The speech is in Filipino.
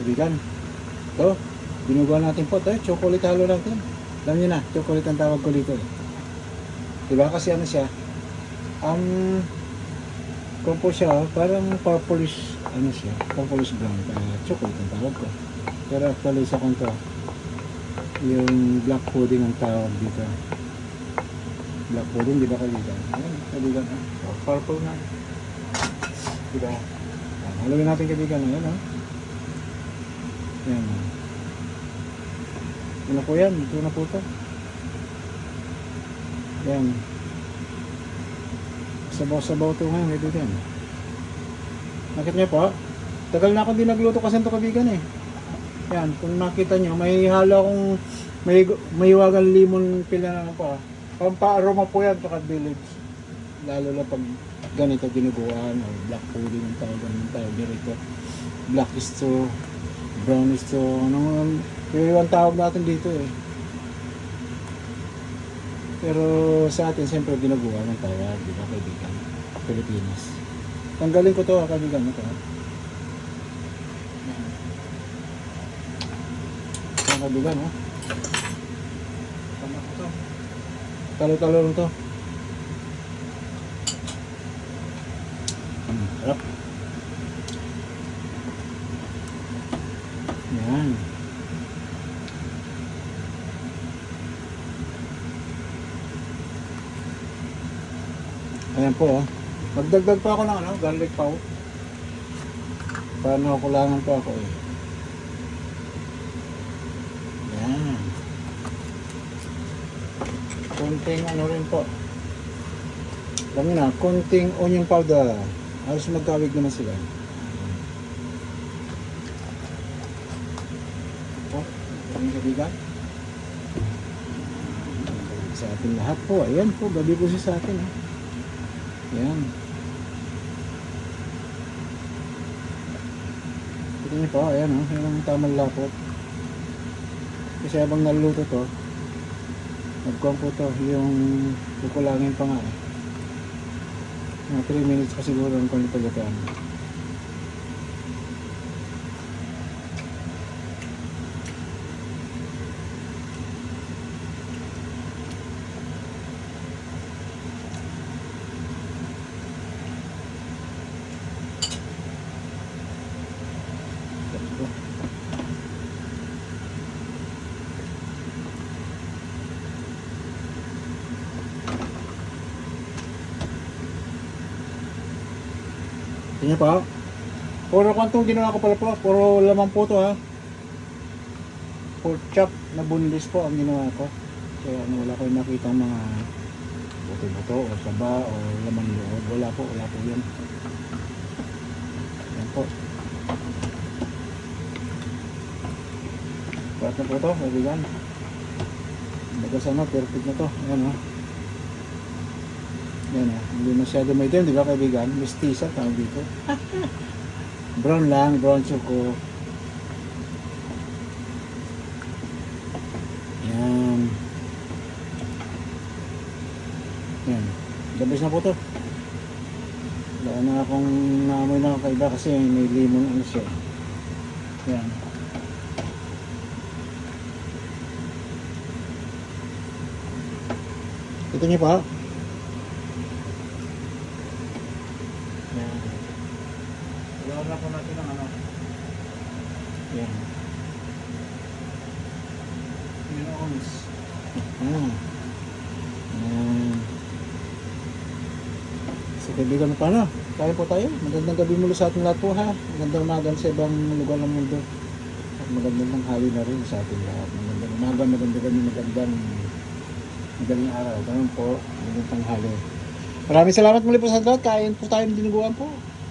Kaibigan. Ito, binugawa natin po. Ito, chocolate halo natin. Alam niyo na, chocolate ang tawag ko dito. Diba? Kasi ano siya, kung po siya, parang purplish, ano siya, purplish brown. Chocolate ang tawag ko. Pero actually sa kanto, yung black pudding ang tawag dito. Black pudding, di ba kaibigan? Ayan, kaibigan. Purple na. Diba? Halawin natin kaibigan. Ayan, oh. Ayan. Ano po yan? Ito na po ito. Ayan. Sabaw-sabaw ito ngayon, kaibigan. Nakita niyo po? Tagal na ako din nagluto kasi ito kaibigan eh. Ayan, kung nakita nyo, may halo akong may iwagan limon pila na po. Pampa-aroma po yan, saka village. Lalo na pag ganito ginuguan o black pudding ang tawag dito. Black stew, brown stew, anong yung tawag natin dito eh. Pero sa atin siyempre ginuguan ang tawag, di ba kaibigan? Pilipinas. Tanggalin ko to kaibigan ito. Kaibigan, oh. Talo-talo lang to. Harap. Yan. Ayan po, oh. Magdagdag pa ako ng ano, garlic powder. Paano kulangan po ako eh. Yan. Kunting ano rin po. Alam nyo na, kunting onion powder. Halos magkawig naman sila. Ito, ang kaibigan. Sa atin lahat po. Ayan po, gabi po siya sa atin. Ayan. Ito nyo po, ayan o. Ayan ang tamang lapot. Kasi habang naluto to, nagkuhan po to, yung kukulangin pa nga eh. Mga 3 minutes pa siguro ang kuhan pagkakaan. Tingnan pa. Puro kwantong ginawa ko pala po. Puro laman po to ha. Pork chop na boneless po ang ginawa ko. Kaya ano, wala ko nakita mga buto-buto o saba o laman loob. Wala po yan. Yan po. Parat na po to, kaibigan. Bagas ano, perfect na to. Ayan o. Yan o, hindi masyado may itim, di ba kaibigan? Mistisa, tawag dito. Brown lang, brown choco. Yan. Yan. Dabis na po to. Wala na akong naamoy na kakaiba kasi may limon ano siya. Yan. Ito niyo pa. Yan. Iwan na po natin ang ano. Yan. Yan ako miss. Yan. So kaibigan mo paano? Kaya po tayo. Magandang gabi muli sa ating lahat po ha. Magandang umaga sa ibang lugar ng mundo. At magandang tanghali na rin sa ating lahat. Magandang umaga, magandang araw. Ganun po. Magandang tanghali. Maraming salamat muli po sa lahat. Kain po tayo ng dinuguan po.